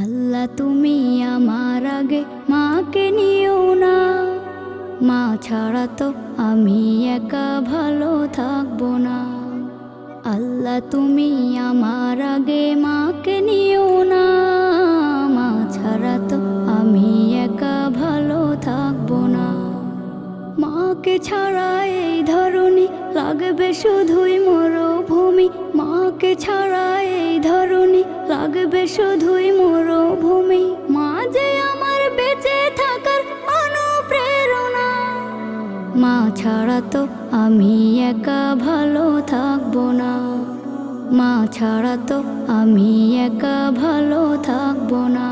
আল্লাহ তুমি আমার আগে মাকে নিও না, মা ছাড়া তো আমি একা ভালো থাকবো না। আল্লাহ তুমি আমার আগে মাকে নিও না, মা ছাড়া তো আমি একা ভালো থাকবো না। মাকে ছাড়া এই ধরনী লাগবে শুধুই মরুভূমি, মাকে ছাড়া এই ধরনী লাগবে শুধুই মরুভূমি। মা যে আমার বেঁচে থাকার অনুপ্রেরণা, মা ছাড়া তো আমি একা ভালো থাকবো না। মা ছাড়া তো আমি একা ভালো থাকবো না।